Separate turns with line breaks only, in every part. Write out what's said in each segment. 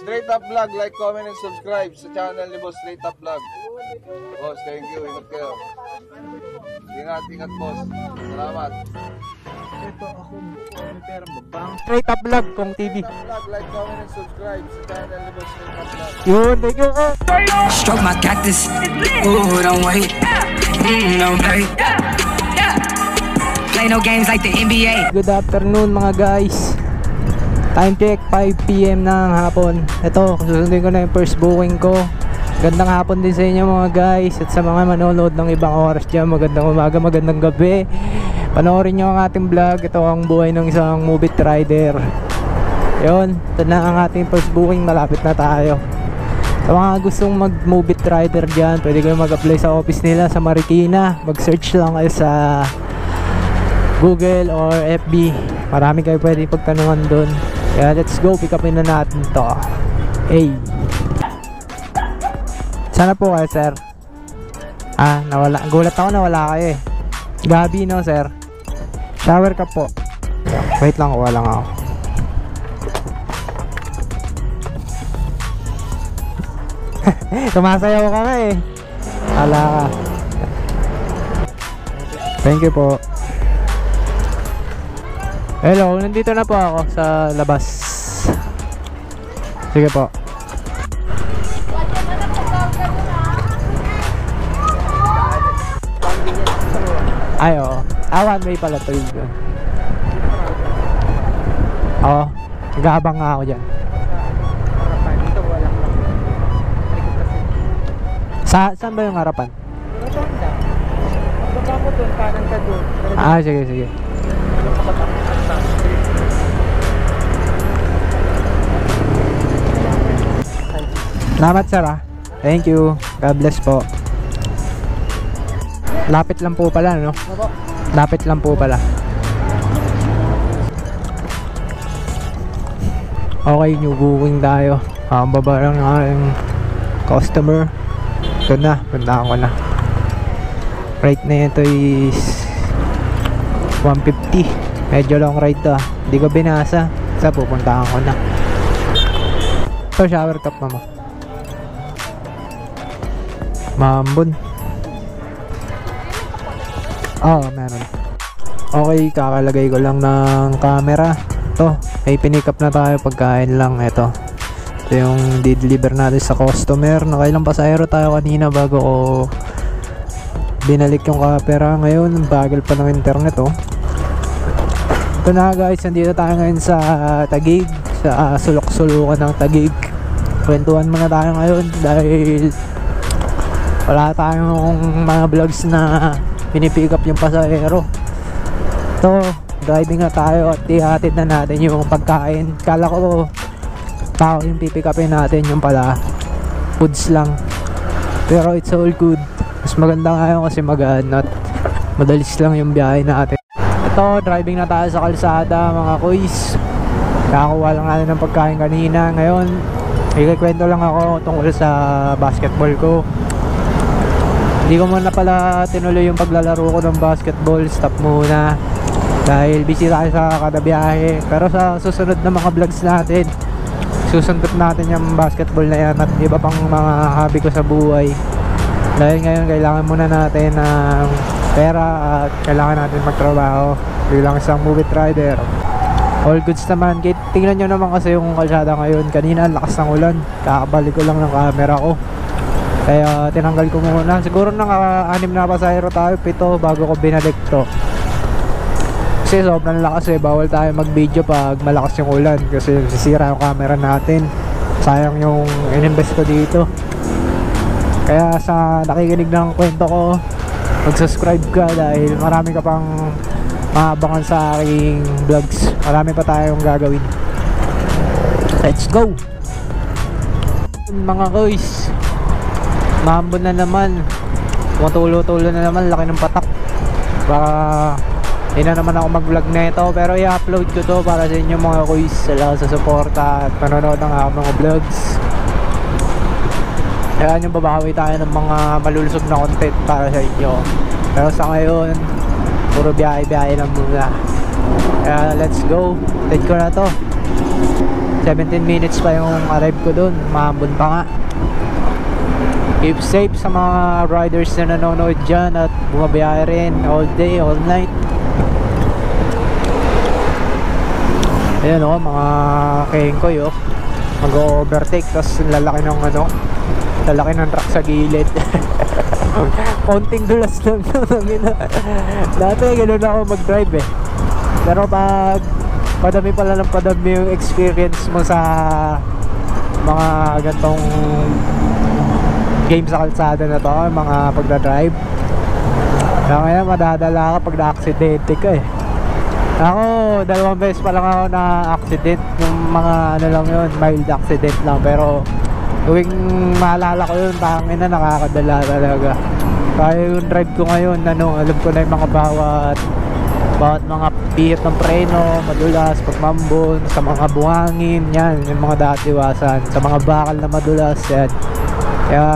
Straight Up Vlog, like, comment, and subscribe sa channel ni Boss Straight Up Vlog. Boss, thank you. Ingat kayo. Ingat, boss. Salamat.
Ito ako, may pera babang. Straight Up Vlog, Kong TV.
Straight Up Vlog, like, comment, and subscribe sa channel ni Boss Straight Up Vlog.
Yun, thank you.
Stroke my cactus. Ooh, don't wait. No break. Play no games like the NBA.
Good afternoon mga guys. Time check, 5 PM ng hapon. Ito, susundin ko na yung first booking ko. Gandang hapon din sa inyo mga guys. At sa mga manonood ng ibang oras dyan, magandang umaga, magandang gabi. Panoorin nyo ang ating vlog. Ito ang buhay ng isang movie rider. Yun, ito na ang ating first booking. Malapit na tayo. Sa mga gustong mag movie rider dyan, pwede kayo mag-apply sa office nila sa Marikina. Mag-search lang kayo sa Google or FB. Marami kayo pwede pagtanungan doon. Kaya let's go, pick upin na natin to. Hey, sana po kayo sir. Nawala. Gulat ako nawala kayo eh. Gabi no sir. Shower ka po. Wait lang, kuha lang ako. Sumasayaw ka nga eh. Ala ka. Thank you po. Hello, nandito na po ako sa labas. Sige po. Ay, oo. One way pala to yun. Oo. Nag-aabang nga ako dyan. Saan ba yung harapan? Magbaba mo doon, kanan ka doon. Sige, sige. Salamat sir ah. Thank you. God bless po. Lapit lang po pala no? Lapit lang po pala. Okay, new booking tayo. Ang baba lang ng aking customer. Ito na, puntahan ko na. Rate na ito is 150. Medyo long ride to ah. Hindi ko binasa. Sa pupuntahan ko na. Ito shower top mama. Mambon. Meron. Okay, kakalagay ko lang ng camera. Ito, may pinick up na tayo. Pagkain lang. Ito yung di-deliver natin sa customer. Nakailang pasahero tayo kanina bago ko binalik yung camera. Ngayon, bagal pa ng internet oh. Ito na guys, nandito tayo ngayon sa Taguig. Sa sulok-sulukan ng Taguig. Kwentuhan muna tayo ngayon dahil wala tayong mga vlogs na pinipick up yung pasahero. Ito, driving na tayo at ihatid na natin yung pagkain. Kala ko tao yung pipick upin natin, yung pala foods lang. Pero it's all good. Mas maganda ngayon kasi magaan at madalis lang yung biyahe natin. Ito, driving na tayo sa kalsada mga kuys. Nakakuha lang natin ng pagkain kanina. Ngayon, ikikwento lang ako tungkol sa basketball ko. Hindi ko muna pala tinuloy yung paglalaro ko ng basketball. Stop muna dahil busy tayo sa kada biyahe. Pero sa susunod na mga vlogs natin, susundot natin yung basketball na yan at iba pang mga hobby ko sa buhay. Dahil ngayon kailangan muna natin ng pera at kailangan natin magtrabaho bilang isang movie rider. All goods naman. Tingnan nyo naman kasi yung kalsada ngayon. Kanina lakas ng ulan. Kakabalik ko lang ng camera ko. Kaya tinanggal ko muna. Siguro naka-6 na pasahero tayo, 7 bago ko binalik to. Kasi sobrang lakas eh. Bawal tayo mag-video pag malakas yung ulan kasi sisira yung camera natin. Sayang yung ininvest ko dito. Kaya sa nakikinig ng kwento ko, mag-subscribe ka dahil marami ka pang maabangan sa aking vlogs. Marami pa tayong gagawin. Let's go! Mga guys, Mambon na naman. Tumutulo-tulo na naman. Laki ng patak. Baka hindi na naman ako mag-vlog na ito. Pero i-upload ko to para sa inyo mga kuys. Salamat sa suporta at panonood ng mga vlogs. Kaya yung babawi tayo ng mga malulusog na content para sa inyo. Pero sa ngayon, puro biyahe-biyahe lang muna. Kaya let's go. Take ko na to. 17 minutes pa yung arrive ko dun. Maambon pa nga. Keep safe sa mga riders na nanonood dyan at bumabiyahe rin all day, all night. Ayan o, mga kengkoy o. Mag-overtake, tapos lalaki ng lalaki ng truck sa gilid. Konting dulas lang. Dati ganoon ako mag-drive eh. Pero pag padami pala ng padami yung experience mo sa mga gantong game sa kalsada na to, mga pagdadrive, kaya madadala ka pag na-aksidente ka eh. Ako, 2 beses pa lang ako na-accident. Yung mga lang yun, mild accident lang. Pero tuwing maalala ko yun, tangin na nakakadala talaga. Kaya yung drive ko ngayon, alam ko na yung mga bawat mga pihit ng preno, madulas, pagmambon, sa mga buhangin, yan, yung mga dapat iwasan. Sa mga bakal na madulas, yan. Kaya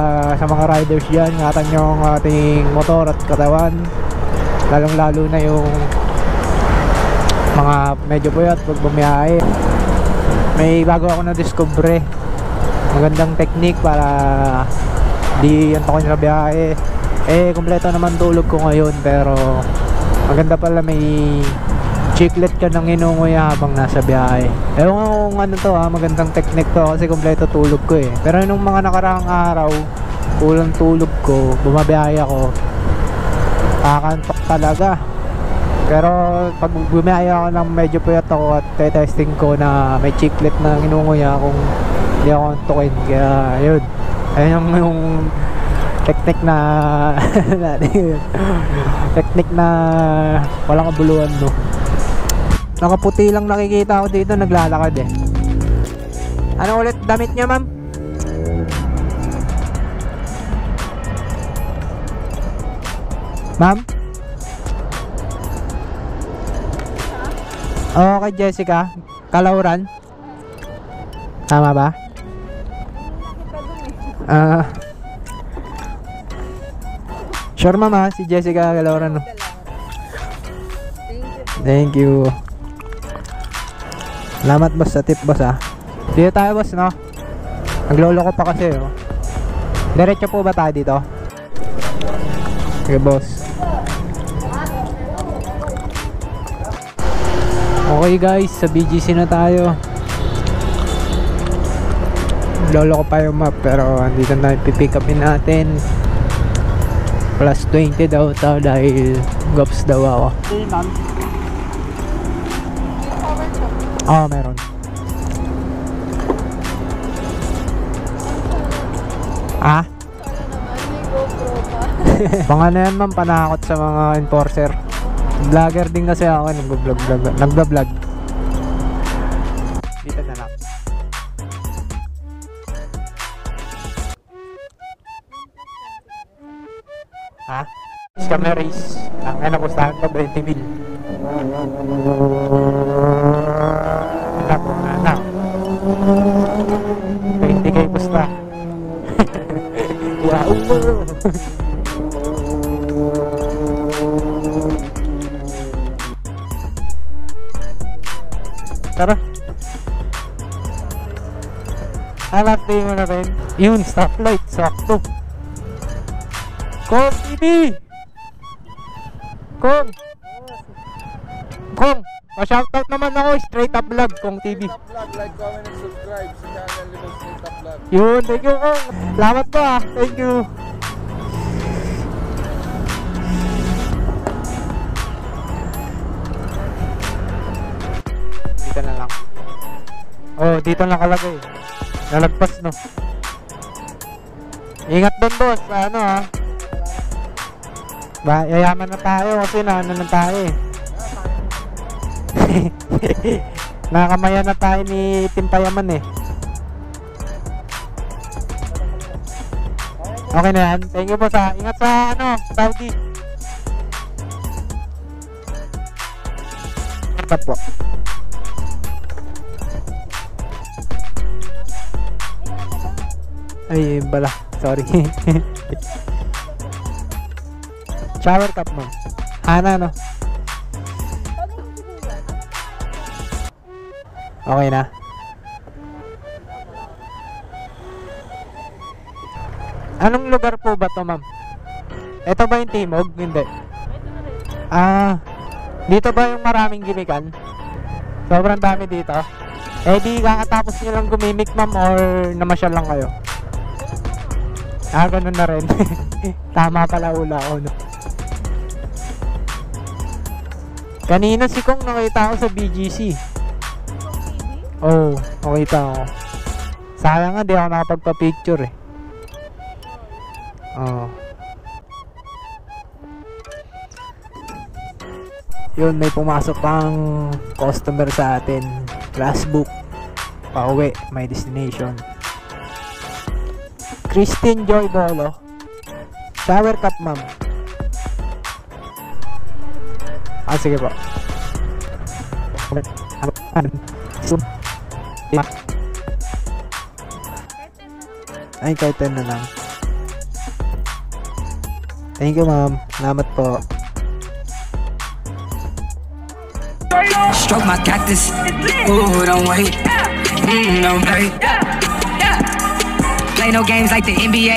sa mga riders dyan, ingatan nyo ang ating motor at katawan. Lalong lalo na yung mga medyo puyat pag bumiyahe. May bago ako na-discover, magandang technique para di antokin sa biyahe. Kompleto naman tulog ko ngayon, pero maganda pala may chiclet ka nang inungoy habang nasa biyahe. Ewan ko kung ano to magandang technique to kasi kompleto tulog ko eh. Pero nung mga nakaraang araw, kulang tulog ko, bumabiyahe ako, kakantok talaga. Pero pag bumiyahe ako ng medyo puyat ako at testing ko na may chiclet na inungoy kung hindi ako antukin. Kaya yun, ayun yung technique na technique na walang kabuluhan no. Nakaputi lang nakikita ko dito, naglalakad eh. Ano ulit damit niya, ma'am? Ma'am? Oo, kay Jessica Kalauran. Tama ba? Sure mama, si Jessica Kalauran no? Thank you. Salamat boss sa tip boss Dito tayo boss no? Naglolo ko pa kasi oh. Diretso po ba tayo dito? Okay boss. Okay guys, sa BGC na tayo. Naglolo ko pa yung map pero andito na pipick upin natin. Plus 20 daw ito dahil gops daw ako. Oo, meron. Mga na yan ma'am, panakot sa mga enforcer. Vlogger din kasi ako, nagbablog. Dito na lang. Scammer race. Ang napustahan ko 20 mil. Anak 20k pusta. Wow. Tara. Hanapin mo na rin. Yun, stoplight. Sakto. Kong TV! Kong! Pa-shoutout naman ako. Straight Up Vlog, Kong TV.
Like, comment, and subscribe sa channel ni Boss Straight Up Vlog.
Yun, thank you Kong. Salamat po thank you. Dito na lang. Oh, dito na nakalagay. Nalagpas no. Ingat doon boss. Ano yayaman na tayo kasi na tayo eh. Nakamaya na tayo ni Timpayaman eh. Okay na yan. Thank you po ingat sa Saudi. Ingat po. Ay, bala. Sorry. Shower cup mo. No? Okay na. Anong lugar po ba to, ma'am? Ito ba yung Timog? Hindi. Dito ba yung maraming gimikan? Sobrang dami dito. Eh di kakatapos nyo lang gumimik, ma'am, or namasyal lang kayo? Ganun na rin. Tama pala ula ko, no? Kanina si Kong nakita ko sa BGC. Oh, nakita ko. Sayang nga, di ako nakapagpa-picture eh. Oh. Yun, may pumasok pang customer sa atin. Glassbook. Pauwi, my destination. Christine Joy Bolo. Shower cup, ma'am. Sige po. Ay, kahit 10 na lang. Thank you, ma'am. Salamat po.
Stroke my cactus. Ooh, don't wait. Don't wait. Play no games like the NBA.